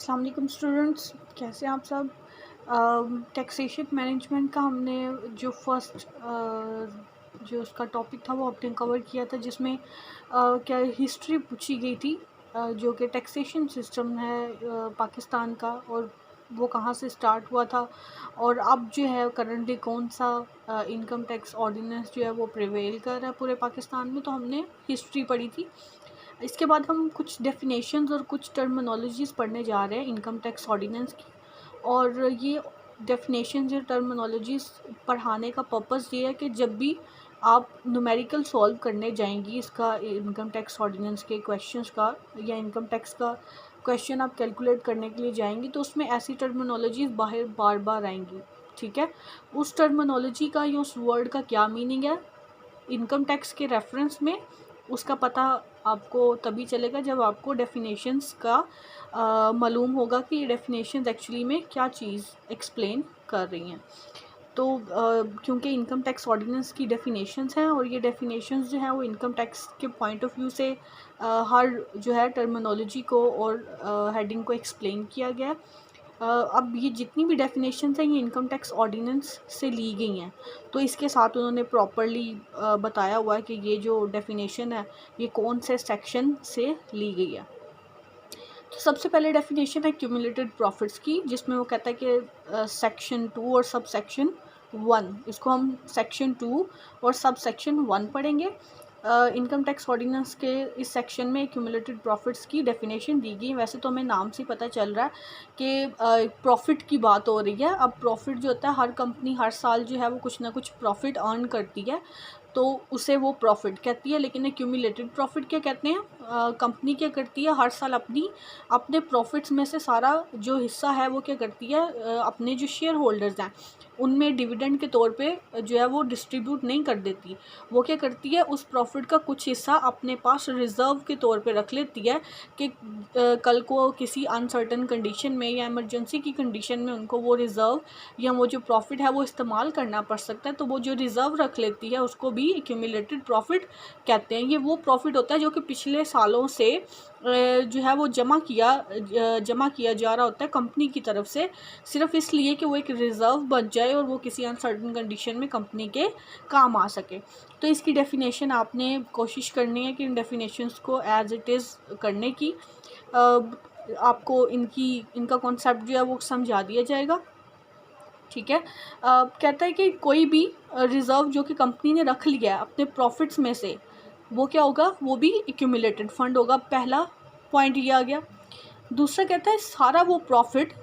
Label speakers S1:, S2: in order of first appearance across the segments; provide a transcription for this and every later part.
S1: अस्सलाम वालेकुम स्टूडेंट्स, कैसे हैं आप सब। टैक्सेशन मैनेजमेंट का हमने जो फर्स्ट जो उसका टॉपिक था वो आपने कवर किया था, जिसमें क्या हिस्ट्री पूछी गई थी, जो कि टैक्सेशन सिस्टम है पाकिस्तान का, और वो कहाँ से स्टार्ट हुआ था, और अब जो है करंटली कौन सा इनकम टैक्स ऑर्डिनेंस जो है वो प्रिवेल कर रहा है पूरे पाकिस्तान में। तो हमने हिस्ट्री पढ़ी थी। इसके बाद हम कुछ डेफिनेशंस और कुछ टर्मिनोलॉजीज़ पढ़ने जा रहे हैं इनकम टैक्स ऑर्डिनेंस की। और ये डेफिनेशंस या टर्मिनोलॉजीज़ पढ़ाने का पर्पस ये है कि जब भी आप न्यूमेरिकल सॉल्व करने जाएंगी इसका, इनकम टैक्स ऑर्डिनेंस के क्वेश्चंस का या इनकम टैक्स का क्वेश्चन आप कैलकुलेट करने के लिए जाएंगी, तो उसमें ऐसी टर्मिनोलॉजीज़ बाहर बार बार आएंगी। ठीक है, उस टर्मिनोलॉजी का या उस वर्ड का क्या मीनिंग है इनकम टैक्स के रेफरेंस में, उसका पता आपको तभी चलेगा जब आपको डेफिनेशंस का मालूम होगा कि ये डेफिनेशंस एक्चुअली में क्या चीज़ एक्सप्लेन कर रही हैं। तो क्योंकि इनकम टैक्स ऑर्डिनेंस की डेफिनेशंस हैं और ये डेफिनेशंस जो हैं वो इनकम टैक्स के पॉइंट ऑफ व्यू से हर जो है टर्मिनोलॉजी को और हेडिंग को एक्सप्लेन किया गया है। अब ये जितनी भी डेफिनेशंस हैं ये इनकम टैक्स ऑर्डिनेंस से ली गई हैं, तो इसके साथ उन्होंने प्रॉपरली बताया हुआ है कि ये जो डेफिनेशन है ये कौन से सेक्शन से ली गई है। तो सबसे पहले डेफिनेशन है क्यूमुलेटेड प्रॉफिट्स की, जिसमें वो कहता है कि सेक्शन 2 और सब सेक्शन 1, इसको हम सेक्शन 2 और सब सेक्शन 1 पढ़ेंगे। इनकम टैक्स ऑर्डिनेंस के इस सेक्शन में क्यूमुलेटेड प्रॉफिट्स की डेफिनेशन दी गई। वैसे तो हमें नाम से पता चल रहा है कि प्रॉफिट की बात हो रही है। अब प्रॉफिट जो होता है, हर कंपनी हर साल जो है वो कुछ ना कुछ प्रॉफिट अर्न करती है, तो उसे वो प्रॉफिट कहती है। लेकिन एक्यूमुलेटेड प्रॉफिट क्या कहते हैं, कंपनी क्या करती है, हर साल अपने प्रॉफिट्स में से सारा जो हिस्सा है वो क्या करती है, अपने जो शेयर होल्डर्स हैं उनमें डिविडेंड के तौर पे जो है वो डिस्ट्रीब्यूट नहीं कर देती। वो क्या करती है, उस प्रॉफिट का कुछ हिस्सा अपने पास रिज़र्व के तौर पे रख लेती है कि कल को किसी अनसर्टन कंडीशन में या इमरजेंसी की कंडीशन में उनको वो रिज़र्व या वो जो प्रॉफिट है वो इस्तेमाल करना पड़ सकता है। तो वो जो रिज़र्व रख लेती है उसको भी एक्यूमुलेटेड प्रॉफिट कहते हैं। ये वो प्रॉफिट होता है जो कि पिछले सालों से जो है वो जमा किया जा रहा होता है कंपनी की तरफ से, सिर्फ इसलिए कि वो एक रिज़र्व बच जाए और वो किसी अनसर्टन कंडीशन में कंपनी के काम आ सके। तो इसकी डेफिनेशन आपने कोशिश करनी है कि इन डेफिनेशंस को एज इट इज़ करने की। आपको इनका कॉन्सेप्ट जो है वो समझा दिया जाएगा। ठीक है, कहता है कि कोई भी रिज़र्व जो कि कंपनी ने रख लिया है अपने प्रॉफिट्स में से, वो क्या होगा, वो भी एक्यूमुलेटेड फंड होगा। पहला पॉइंट ये आ गया। दूसरा कहता है सारा वो प्रॉफिट,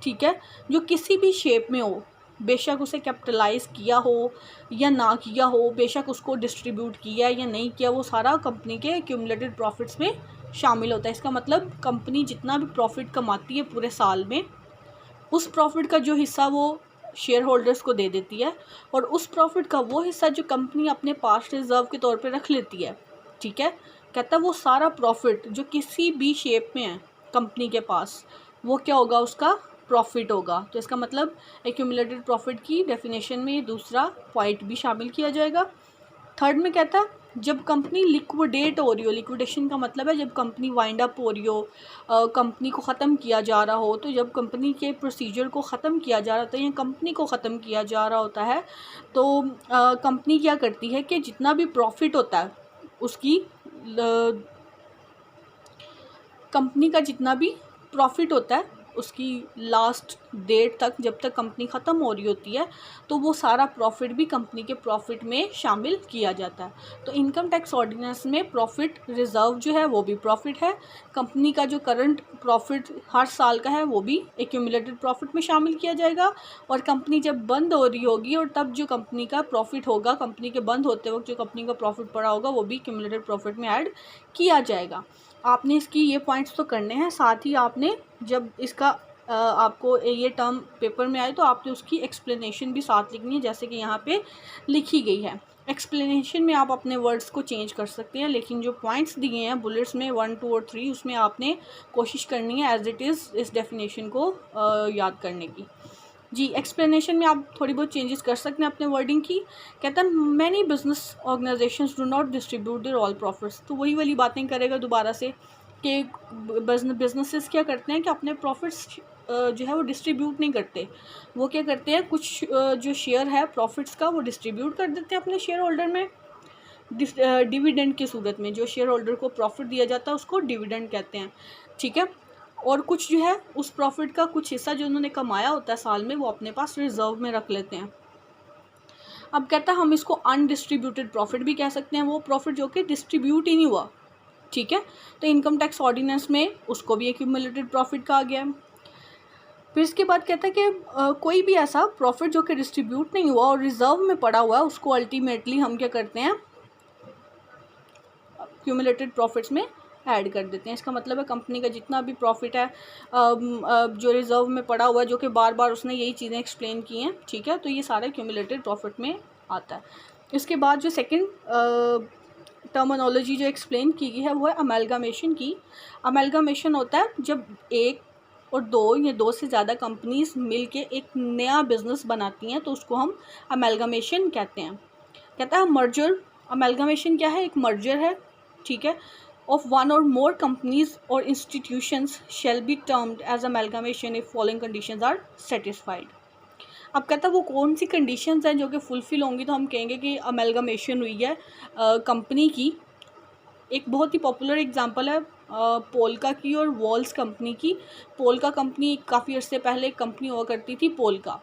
S1: ठीक है, जो किसी भी शेप में हो, बेशक उसे कैपिटलाइज किया हो या ना किया हो, बेशक उसको डिस्ट्रीब्यूट किया या नहीं किया, वो सारा कंपनी के एक्यूमुलेटेड प्रॉफिट्स में शामिल होता है। इसका मतलब कंपनी जितना भी प्रॉफिट कमाती है पूरे साल में, उस प्रॉफिट का जो हिस्सा वो शेयर होल्डर्स को दे देती है, और उस प्रॉफिट का वो हिस्सा जो कंपनी अपने पास रिजर्व के तौर पे रख लेती है। ठीक है, कहता है वो सारा प्रॉफिट जो किसी भी शेप में है कंपनी के पास, वो क्या होगा, उसका प्रॉफिट होगा। तो इसका मतलब एक्यूमुलेटेड प्रॉफिट की डेफिनेशन में ये दूसरा पॉइंट भी शामिल किया जाएगा। थर्ड में कहता है जब कंपनी लिक्विडेट हो रही हो, लिक्विडेशन का मतलब है जब कंपनी वाइंड अप हो रही हो, कंपनी को ख़त्म किया जा रहा हो, तो जब कंपनी के प्रोसीजर को ख़त्म किया जा रहा होता है या कंपनी को ख़त्म किया जा रहा होता है, तो कंपनी क्या करती है कि जितना भी प्रॉफिट होता है उसकी, कंपनी का जितना भी प्रॉफिट होता है उसकी लास्ट डेट तक, जब तक कंपनी ख़त्म हो रही होती है, तो वो सारा प्रॉफिट भी कंपनी के प्रॉफिट में शामिल किया जाता है। तो इनकम टैक्स ऑर्डिनेंस में प्रॉफिट रिज़र्व जो है वो भी प्रॉफिट है। कंपनी का जो करंट प्रॉफिट हर साल का है वो भी एक्यूमुलेटेड प्रॉफिट में शामिल किया जाएगा। और कंपनी जब बंद हो रही होगी और तब जो कंपनी का प्रॉफिट होगा, कंपनी के बंद होते वक्त जो कंपनी का प्रॉफिट पड़ा होगा, वो भी एक्यूमुलेटेड प्रॉफिट में ऐड किया जाएगा। आपने इसकी ये पॉइंट्स तो करने हैं, साथ ही आपने जब इसका आपको ये टर्म पेपर में आए तो आपने उसकी एक्सप्लेनेशन भी साथ लिखनी है, जैसे कि यहाँ पे लिखी गई है। एक्सप्लेनेशन में आप अपने वर्ड्स को चेंज कर सकते हैं, लेकिन जो पॉइंट्स दिए हैं बुलेट्स में 1, 2 और 3, उसमें आपने कोशिश करनी है एज इट इज़ इस डेफिनेशन को याद करने की। जी, एक्सप्लेनेशन में आप थोड़ी बहुत चेंजेस कर सकते हैं अपने वर्डिंग की। कहता है many business organisations do not distribute their all profits. तो वही वाली बातें करेगा दोबारा से के बिजनेसेस क्या करते हैं कि अपने प्रॉफिट्स जो है वो डिस्ट्रीब्यूट नहीं करते। वो क्या करते हैं, कुछ जो शेयर है प्रॉफिट्स का वो डिस्ट्रीब्यूट कर देते हैं अपने शेयर होल्डर में डिविडेंड की सूरत में। जो शेयर होल्डर को प्रॉफिट दिया जाता है उसको डिविडेंड कहते हैं, ठीक है। और कुछ जो है उस प्रॉफिट का कुछ हिस्सा जो उन्होंने कमाया होता है साल में वो अपने पास रिजर्व में रख लेते हैं। अब कहता है हम इसको अनडिस्ट्रीब्यूटेड प्रॉफिट भी कह सकते हैं, वो प्रॉफिट जो कि डिस्ट्रीब्यूट ही नहीं हुआ, ठीक है। तो इनकम टैक्स ऑर्डिनेंस में उसको भी एक्यूमुलेटेड प्रॉफिट कहा गया है। फिर इसके बाद कहता है कि कोई भी ऐसा प्रॉफिट जो कि डिस्ट्रीब्यूट नहीं हुआ और रिजर्व में पड़ा हुआ है उसको अल्टीमेटली हम क्या करते हैं, एक्यूमुलेटेड प्रॉफिट्स में ऐड कर देते हैं। इसका मतलब है कंपनी का जितना भी प्रॉफिट है जो रिजर्व में पड़ा हुआ है, जो कि बार बार उसने यही चीज़ें एक्सप्लेन की हैं, ठीक है, तो ये सारा एक्यूमुलेटेड प्रॉफिट में आता है। इसके बाद जो सेकंड टर्मिनोलॉजी जो एक्सप्लेन की गई है वो है अमेलगामेशन की। अमेलगामेशन होता है जब एक और दो या दो से ज़्यादा कंपनीज मिलके एक नया बिजनेस बनाती हैं तो उसको हम अमेलगामेशन कहते हैं। कहता है मर्जर, अमेलगामेशन क्या है, एक मर्जर है, ठीक है, of one or more companies or institutions shall be termed as amalgamation if following conditions are satisfied। अब कहता है वो कौन सी कंडीशंस हैं जो कि फुलफिल होंगी तो हम कहेंगे कि अमेलगामेशन हुई है कंपनी की। एक बहुत ही पॉपुलर एग्जांपल है पोल्का की और वॉल्स कंपनी की। पोल्का कंपनी काफ़ी अर्से पहले एक कंपनी हुआ करती थी पोल्का।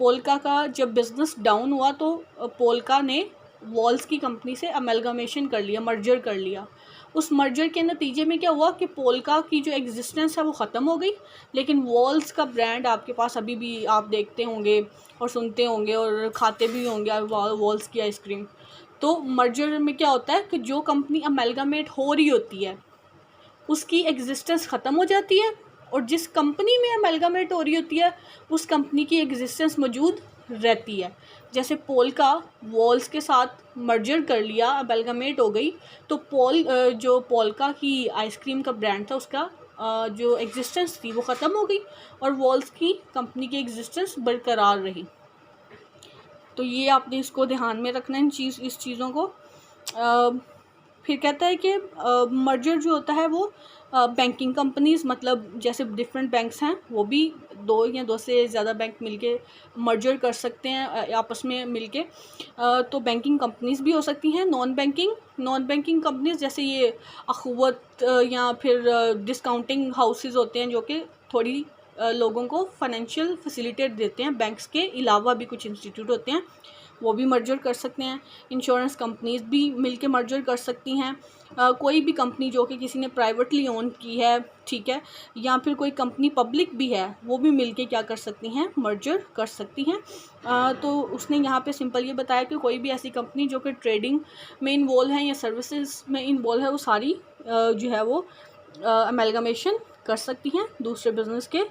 S1: पोल्का का जब बिज़नेस डाउन हुआ तो पोल्का ने वॉल्स की कंपनी से अमेलगामेशन कर लिया, मर्जर कर लिया। उस मर्जर के नतीजे में क्या हुआ कि पोल्का की जो एग्जिस्टेंस है वो ख़त्म हो गई, लेकिन वॉल्स का ब्रांड आपके पास अभी भी आप देखते होंगे और सुनते होंगे और खाते भी होंगे वॉल्स की आइसक्रीम। तो मर्जर में क्या होता है कि जो कंपनी अमेलगामेट हो रही होती है उसकी एग्जिस्टेंस ख़त्म हो जाती है और जिस कंपनी में अमेलगामेट हो रही होती है उस कंपनी की एग्जिस्टेंस मौजूद रहती है। जैसे पोल्का वॉल्स के साथ मर्जर कर लिया, अमेलगामेट हो गई, तो जो पोल्का की आइसक्रीम का ब्रांड था उसका जो एग्जिस्टेंस थी वो ख़त्म हो गई और वॉल्स की कंपनी की एग्जिस्टेंस बरकरार रही। तो ये आपने इसको ध्यान में रखना है इस चीज़ों को। फिर कहता है कि मर्जर जो होता है वो बैंकिंग कंपनीज, मतलब जैसे डिफरेंट बैंक्स हैं वो भी दो या दो से ज़्यादा बैंक मिलके मर्जर कर सकते हैं आपस में मिलके। तो बैंकिंग कंपनीज भी हो सकती हैं। नॉन बैंकिंग कंपनीज जैसे ये अखुवत या फिर डिस्काउंटिंग हाउसेस होते हैं जो कि थोड़ी लोगों को फाइनेंशियल फैसिलिटेट देते हैं। बैंक्स के अलावा भी कुछ इंस्टीट्यूट होते हैं वो भी मर्जर कर सकते हैं। इंश्योरेंस कंपनीज भी मिलके मर्जर कर सकती हैं। कोई भी कंपनी जो कि किसी ने प्राइवेटली ओन की है, ठीक है, या फिर कोई कंपनी पब्लिक भी है वो भी मिलके क्या कर सकती हैं, मर्जर कर सकती हैं। तो उसने यहाँ पे सिंपल ये बताया कि कोई भी ऐसी कंपनी जो कि ट्रेडिंग में इन्वॉल्व है या सर्विसेज में इन्वॉल्व है वो सारी जो है वो अमेलगामेशन कर सकती हैं दूसरे बिजनेस के